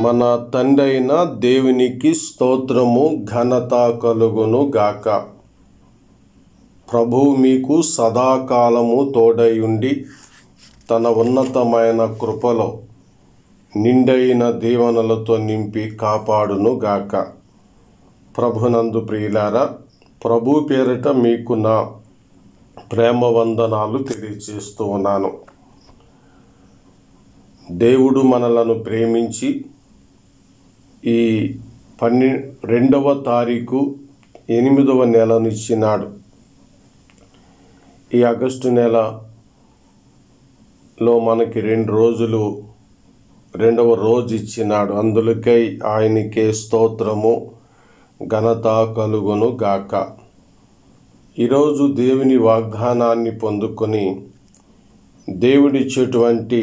మన తండ్రి అయిన దేవునికి స్తోత్రము ఘనత కలుగును గాక. ప్రభువు మీకు సదాకాలము తోడై ఉండి తన ఉన్నతమైన కృపలో నిండైన దీవెనలతో నింపి కాపాడును గాక. ప్రభునందు ప్రియులారా, ప్రభు పేరిట మీకు నా ప్రేమ వందనాలు తెలియజేస్తూ ఉన్నాను. దేవుడు మనలను ప్రేమించి ఈ 12వ తారీఖు 8వ నెలనిచ్చినాడు. ఈ ఆగస్టు నెలలో మనకి 2 రోజులు 2వ రోజు ఇచ్చినాడు. అందులకై ఆయనకే స్తోత్రము ఘనత కలుగును గాక. ఈరోజు దేవుని వాగ్దానాన్ని పొందుకొని దేవుడిచ్చేటువంటి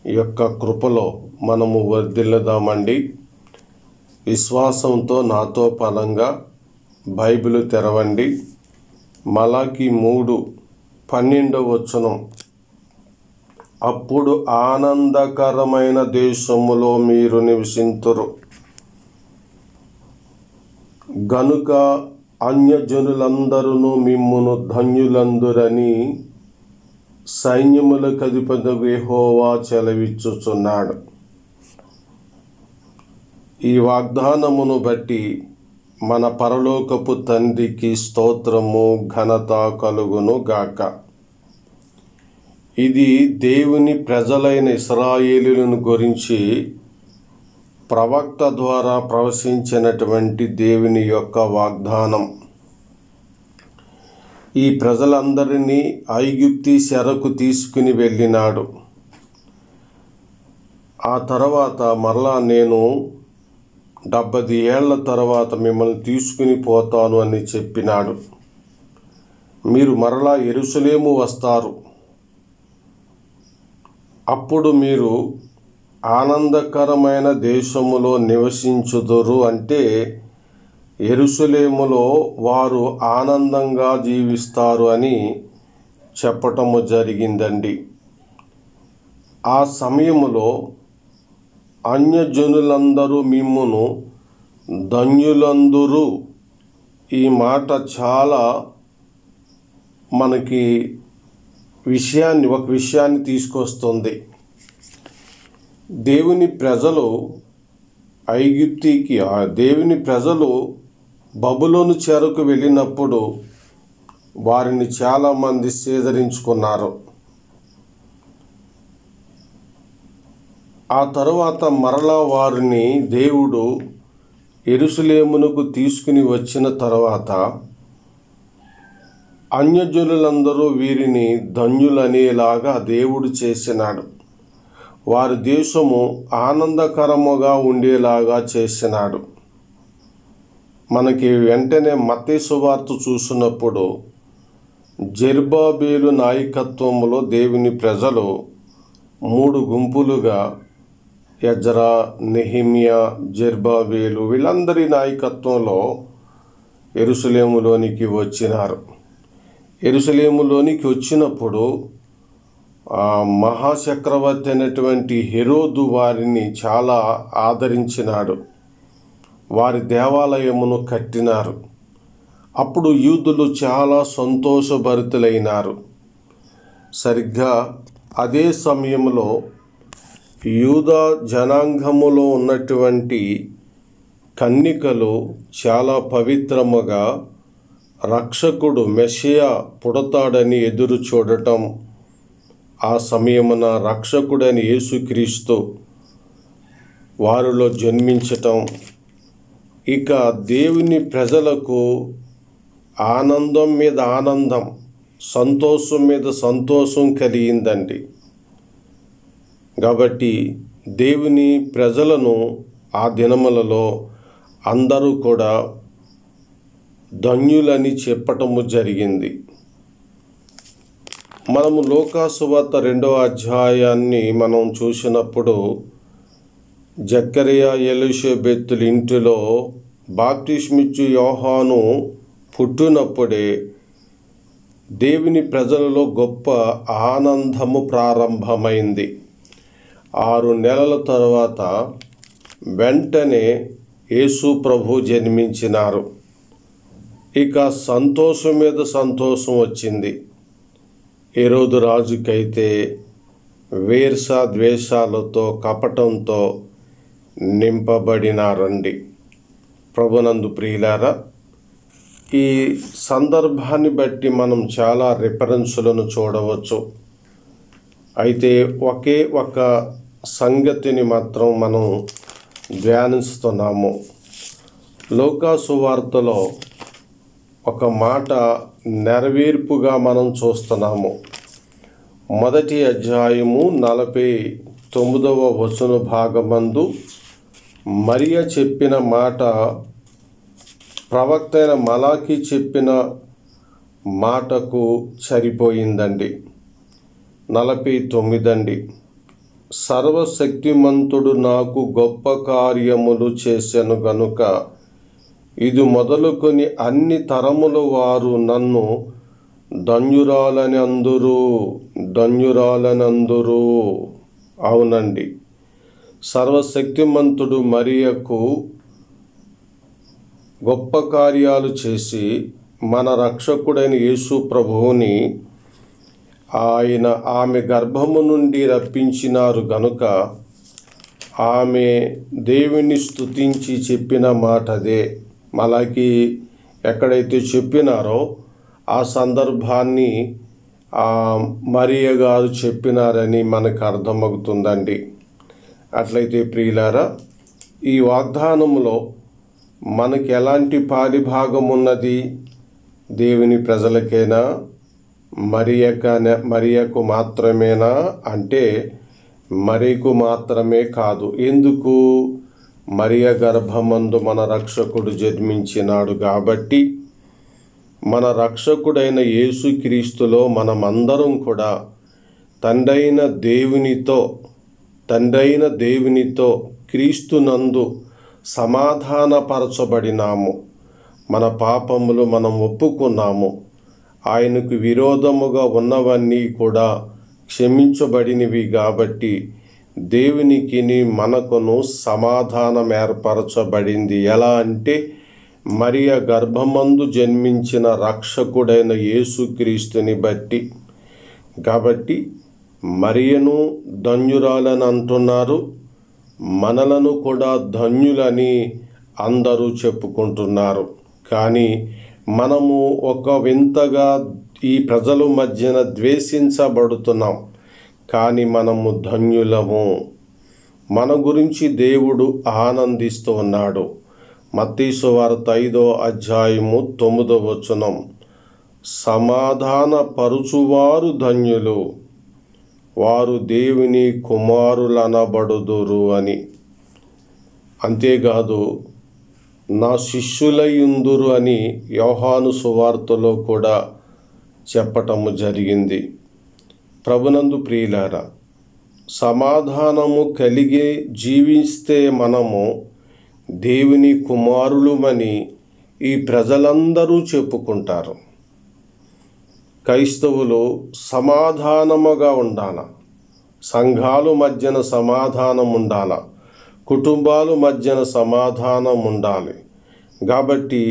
యొక్క కృపలో మనము వర్ధిల్లుదామండి. విశ్వాసంతో నాతో ఫలంగా బైబిల్ తెరవండి. మలాకి 3:12 అప్పుడు ఆనందకరమైన దేశములో మీరు నివసింతురు గనుక అన్యజనులందరూ మిమ్మును ధన్యులందురని సైన్యములకు అధిపతి యెహోవా సెలవిచ్చుచున్నాడు. ఈ వాగ్దానమును బట్టి మన పరలోకపు తండ్రికి స్తోత్రము ఘనత కలుగును గాక. ఇది దేవుని ప్రజలైన ఇశ్రాయేలులను గురించి ప్రవక్త ద్వారా ప్రవశించినటువంటి దేవుని యొక్క వాగ్దానం. ఈ ప్రజలందరినీ ఐగుప్తు చెరకు తీసుకుని వెళ్ళినాడు. ఆ తర్వాత మరలా నేను 70 ఏళ్ల తర్వాత మిమ్మల్ని తీసుకుని పోతాను అని చెప్పినాడు. మీరు మరలా యెరూషలేము వస్తారు. అప్పుడు మీరు ఆనందకరమైన దేశములో నివసించుదురు. అంటే యెరూషలేములో వారు ఆనందంగా జీవిస్తారు అని చెప్పటము జరిగిందండి. ఆ సమయములో అన్యజనులందరూ మిమ్మును ధన్యులందురు. ఈ మాట చాలా మనకి ఒక విషయాన్ని తీసుకొస్తుంది. దేవుని ప్రజలు దేవుని ప్రజలు బబులోను చెరకు వెళ్ళినప్పుడు వారిని చాలామంది సేదరించుకున్నారు. ఆ తరువాత మరలా వారిని దేవుడు యెరూషలేమునకు తీసుకుని వచ్చిన తర్వాత అన్యజనులందరూ వీరిని ధన్యులనేలాగా దేవుడు చేసినాడు. వారి దేశము ఆనందకరముగా ఉండేలాగా చేసినాడు. మనకి వెంటనే మత్తయి సువార్త చూసినప్పుడు జెరుబ్బాబెలు నాయకత్వంలో దేవుని ప్రజలు 3 గుంపులుగా ఎజ్రా, నెహెమ్యా, జెరుబ్బాబెలు వీళ్ళందరి నాయకత్వంలో యెరూషలేములోనికి వచ్చినారు. యెరూషలేములోనికి వచ్చినప్పుడు మహాచక్రవర్తి అయినటువంటి హెరోదు వారిని చాలా ఆదరించినాడు. వారి దేవాలయమును కట్టినారు. అప్పుడు యూదులు చాలా సంతోషభరితులైనారు. సరిగ్గా అదే సమయంలో యూదా జనాంగములో ఉన్నటువంటి కన్యకలు చాలా పవిత్రముగా రక్షకుడు మెస్సియా పుడతాడని ఎదురు చూడటం, ఆ సమయమున రక్షకుడని యేసుక్రీస్తు వారిలో జన్మించటం, ఇక దేవుని ప్రజలకు ఆనందం మీద ఆనందం, సంతోషం మీద సంతోషం కలిగిందండి. కాబట్టి దేవుని ప్రజలను ఆ దినములలో అందరూ కూడా ధన్యులని చెప్పటము జరిగింది. మనము లూకాసు వార్త 2వ అధ్యాయాన్ని మనం చూసినప్పుడు జకరియా ఎలీషబెతుల ఇంటిలో బాప్తిస్మిచ్చు యోహాను పుట్టినప్పుడే దేవుని ప్రజలలో గొప్ప ఆనందము ప్రారంభమైంది. 6 నెలల తర్వాత వెంటనే యేసు ప్రభు జన్మించినారు. ఇక సంతోషం మీద సంతోషం వచ్చింది. హేరోదు రాజుకైతే వేర్ష ద్వేషాలతో కపటంతో నింపబడినారండి. ప్రభునందు ప్రియులారా, ఈ సందర్భాన్ని బట్టి మనం చాలా రిఫరెన్సులను చూడవచ్చు. అయితే ఒకే ఒక సంగతిని మాత్రం మనం ధ్యానిస్తున్నాము. లూకా సువార్తలో ఒక మాట నెరవేర్పుగా మనం చూస్తున్నాము. మొదటి అధ్యాయము 49వ వచన భాగమందు మరియ చెప్పిన మాట ప్రవక్త అయిన మలాకి చెప్పిన మాటకు సరిపోయిందండి. 49 అండి. సర్వశక్తిమంతుడు నాకు గొప్ప కార్యములు చేసెను గనుక ఇది మొదలుకొని అన్ని తరముల వారు నన్ను ధన్యురాలని అందురు. అవునండి, సర్వశక్తిమంతుడు మరియకు గొప్ప కార్యాలు చేసి మన రక్షకుడైన యేసు ప్రభువుని ఆమె గర్భము నుండి రప్పించినారు గనుక ఆమె దేవుని స్తుతించి చెప్పిన మాట అదే. మలాకి ఎక్కడైతే చెప్పినారో ఆ సందర్భాన్ని మరియ గారు చెప్పినారని మనకు అర్థమవుతుందండి. అట్లయితే ప్రియులారా, ఈ వాగ్దానంలో మనకి ఎలాంటి పాలిభాగం ఉన్నది? దేవుని ప్రజలకేనా, మరియకు మాత్రమేనా అంటే మరియకు మాత్రమే కాదు. ఎందుకు? మరియ గర్భమందు మన రక్షకుడు జన్మించినాడు కాబట్టి మన రక్షకుడైన యేసుక్రీస్తులో మనమందరం కూడా తండ్రైన దేవునితో క్రీస్తునందు సమాధానపరచబడినాము. మన పాపములు మనం ఒప్పుకున్నాము. ఆయనకు విరోధముగా ఉన్నవన్నీ కూడా క్షమించబడినవి కాబట్టి దేవునికి మనకును సమాధానం ఏర్పరచబడింది. ఎలా అంటే మరియ గర్భమందు జన్మించిన రక్షకుడైన యేసుక్రీస్తుని బట్టి. కాబట్టి మరియను ధన్యురాలని అంటున్నారు, మనలను కూడా ధన్యులని అందరూ చెప్పుకుంటున్నారు. కానీ మనము ఒక వింతగా ఈ ప్రజల మధ్యన ద్వేషించబడుతున్నాం. కానీ మనము ధన్యులము. మన గురించి దేవుడు ఆనందిస్తూ ఉన్నాడు. మత్తయి సువార్త 5వ అధ్యాయము 9వ వచనం, సమాధాన పరుచువారు ధన్యులు, వారు దేవుని కుమారులనబడుదురు అని. అంతేకాదు నా శిష్యులయుందురు అని యోహాను సువార్తలో కూడా చెప్పటము జరిగింది. ప్రభునందు ప్రియులారా, సమాధానము కలిగి జీవిస్తే మనము దేవుని కుమారులమని ఈ ప్రజలందరూ చెప్పుకుంటారు. క్రైస్తవులు సమాధానముగా ఉండాల, సంఘాల మధ్యన సమాధానం ఉండాల, కుటుంబాల మధ్యన సమాధానం ఉండాలి. కాబట్టి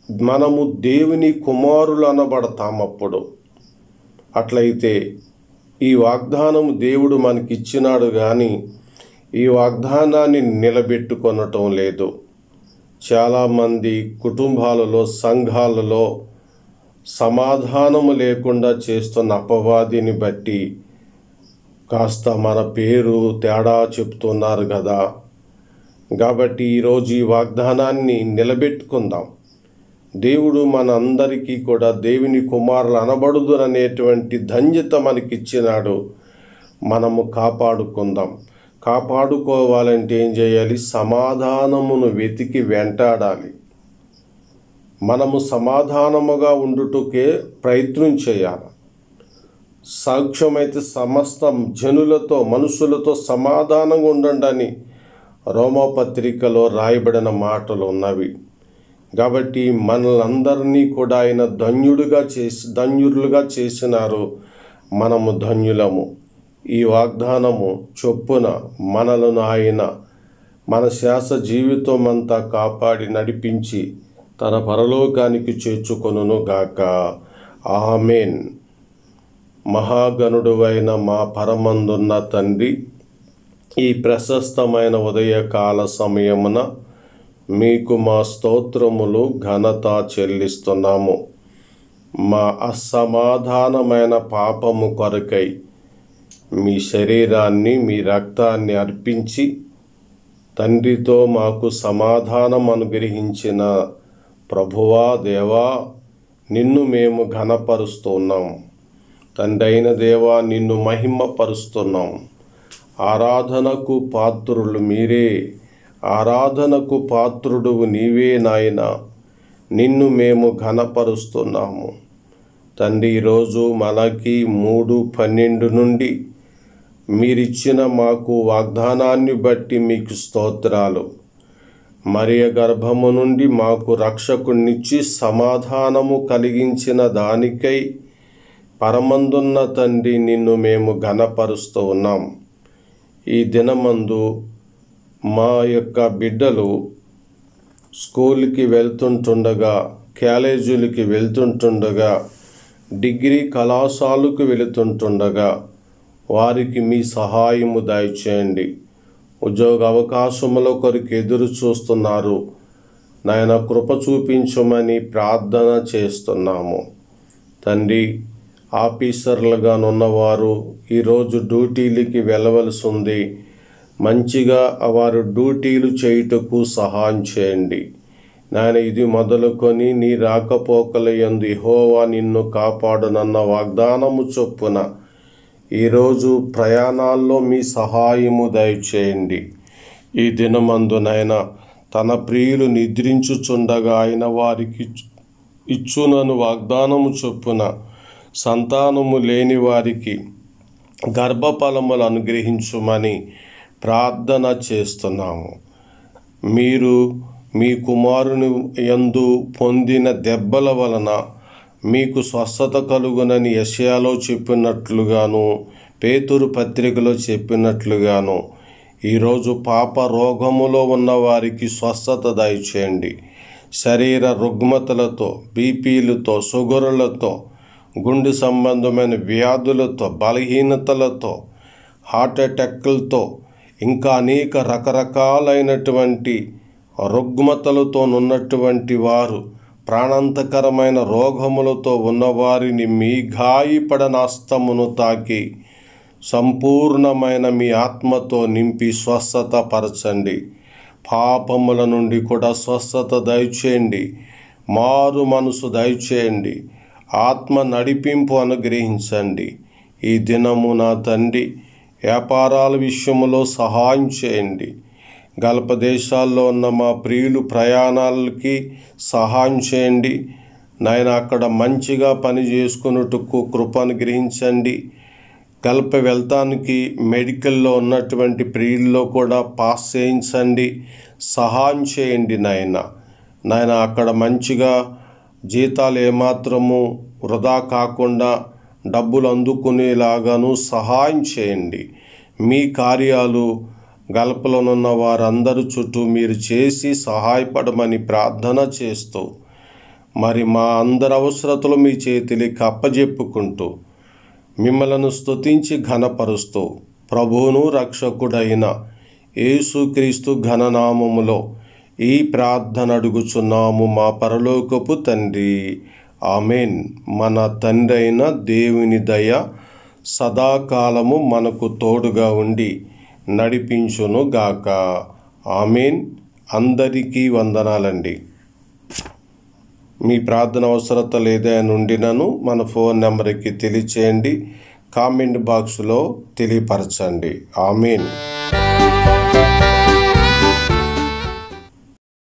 మనము దేవుని కుమారులు అనబడతామప్పుడు. అట్లయితే ఈ వాగ్దానం దేవుడు మనకిచ్చినాడు, కానీ ఈ వాగ్దానాన్ని నిలబెట్టుకొనటం లేదు. చాలామంది కుటుంబాలలో, సంఘాలలో సమాధానము లేకుండా చేస్తున్న అపవాదిని బట్టి కాస్త మన పేరు తేడా చెప్తున్నారు కదా. కాబట్టి ఈరోజు ఈ వాగ్దానాన్ని నిలబెట్టుకుందాం. దేవుడు మన అందరికీ కూడా దేవుని కుమారులు అనబడుదురనేటువంటి ధన్యత మనకిచ్చినాడు. మనము కాపాడుకుందాం. కాపాడుకోవాలంటే ఏం చేయాలి? సమాధానమును వెతికి వెంటాడాలి. మనము సమాధానముగా ఉండుటకే ప్రయత్నం చేయాలి. సాక్ష్యమైతే సమస్త జనులతో, మనుషులతో సమాధానంగా ఉండండి అని రోమపత్రికలో రాయబడిన మాటలు ఉన్నవి. కాబట్టి మనలందరినీ కూడా ఆయన ధన్యులుగా చేసినారు. మనము ధన్యులము. ఈ వాగ్దానము చొప్పున మనలను ఆయన మన శ్వాస జీవితం అంతా కాపాడి నడిపించి తన పరలోకానికి చేర్చుకొనును గాక. ఆమేన్. మహాగణుడువైన మా పరమందున్న తండ్రి, ఈ ప్రశస్తమైన ఉదయకాల సమయమున మీకు మా స్తోత్రములు ఘనత చెల్లిస్తున్నాము. మా అసమాధానమైన పాపము కొరకై మీ శరీరాన్ని, మీ రక్తాన్ని అర్పించి తండ్రితో మాకు సమాధానం అనుగ్రహించిన ప్రభువా, దేవా, నిన్ను మేము ఘనపరుస్తున్నాం. తండ్రి అయిన దేవా, నిన్ను మహిమపరుస్తున్నాం. ఆరాధనకు పాత్రులు మీరే, ఆరాధనకు పాత్రుడువు నీవే నాయన. నిన్ను మేము ఘనపరుస్తున్నాము తండ్రి. ఈరోజు మలాకి 3:12 నుండి మీరిచ్చిన మాకు వాగ్దానాన్ని బట్టి మీకు స్తోత్రాలు. మరియ గర్భము నుండి మాకు రక్షకునిచ్చి సమాధానము కలిగించిన దానికై పరమందున్న తండ్రి, నిన్ను మేము ఘనపరుస్తూ ఉన్నాం. ఈ దినమందు మా యొక్క బిడ్డలు స్కూల్కి వెళ్తుంటుండగా, కాలేజీలకి వెళ్తుంటుండగా, డిగ్రీ కళాశాలకు వెళుతుంటుండగా వారికి మీ సహాయము దయచేయండి. ఉద్యోగ అవకాశముల కొరకు ఎదురు చూస్తున్నారు నాయన, కృప చూపించమని ప్రార్థన చేస్తున్నాము తండ్రి. ఆఫీసర్లుగా ఉన్నవారు ఈరోజు డ్యూటీలకి వెళ్ళవలసి ఉంది. మంచిగా వారు డ్యూటీలు చేయుటకు సహాయం చేయండి నాయన. ఇది మొదలుకొని నీ రాకపోకల యందు యెహోవా నిన్ను కాపాడునన్న వాగ్దానము చొప్పున ఈరోజు ప్రయాణాల్లో మీ సహాయము దయచేయండి. ఈ దినమందు నాయన, తన ప్రియులు నిద్రించుచుండగా ఆయన వారికి ఇచ్చునను వాగ్దానము చొప్పున సంతానము లేని వారికి గర్భఫలములు అనుగ్రహించుమని ప్రార్థన చేస్తున్నాము. మీరు మీ కుమారుని యందు పొందిన దెబ్బల వలన మీకు స్వస్థత కలుగునని యెషయాలో చెప్పినట్లుగాను, పేతురు పత్రికలో చెప్పినట్లుగాను ఈరోజు పాప రోగములో ఉన్న వారికి స్వస్థత దయచేయండి. శరీర రుగ్మతలతో, బీపీలతో, షుగర్లతో, గుండె సంబంధమైన వ్యాధులతో, బలహీనతలతో, హార్ట్ అటాక్లతో, ఇంకా అనేక రకరకాలైనటువంటి రుగ్మతలతో ఉన్నటువంటి వారు, ప్రాణాంతకరమైన రోగములతో ఉన్నవారిని మీ గాయపడనస్తమును తాకి సంపూర్ణమైన మీ ఆత్మతో నింపి స్వస్థత పరచండి. పాపముల నుండి కూడా స్వస్థత దయచేయండి. మారు మనసు దయచేయండి. ఆత్మ నడిపింపు అనుగ్రహించండి. ఈ దినము నా తండ్రి, వ్యాపారాల విషయంలో సహాయం చేయండి. గల్ఫ్ దేశాల్లో ఉన్న మా ప్రియులు ప్రయాణాలకి సహాయం చేయండి నాయన. అక్కడ మంచిగా పని చేసుకున్నట్టుకు కృప అనుగ్రహించండి. గల్ఫ్ వెళ్తానికి మెడికల్లో ఉన్నటువంటి ప్రియుల్లో కూడా పాస్ చేయించండి, సహాయం చేయండి నాయన. అక్కడ మంచిగా జీతాలు ఏమాత్రము వృధా కాకుండా డబ్బులు అందుకునేలాగాను సహాయం చేయండి. మీ కార్యాలు గల్ఫ్లోనున్న వారందరూ చుట్టూ మీరు చేసి సహాయపడమని ప్రార్థన చేస్తూ, మరి మా అందరి అవసరతలు మీ చేతికి అప్పజెప్పుకుంటూ మిమ్మలను స్తుతించి ఘనపరుస్తూ ప్రభువును రక్షకుడైన యేసుక్రీస్తు ఘననామములో ఈ ప్రార్థన అడుగుచున్నాము మా పరలోకపు తండ్రి. ఆమెన్. మన తండ్రి అయిన దేవుని దయ సదాకాలము మనకు తోడుగా ఉండి నడిపించును గాక. ఆమెన్. అందరికీ వందనాలండి. మీ ప్రార్థన అవసరతలు ఏదైనా ఉండినను మన ఫోన్ నెంబర్కి తెలియచేయండి. కామెంట్ బాక్స్లో తెలియపరచండి. ఆమెన్.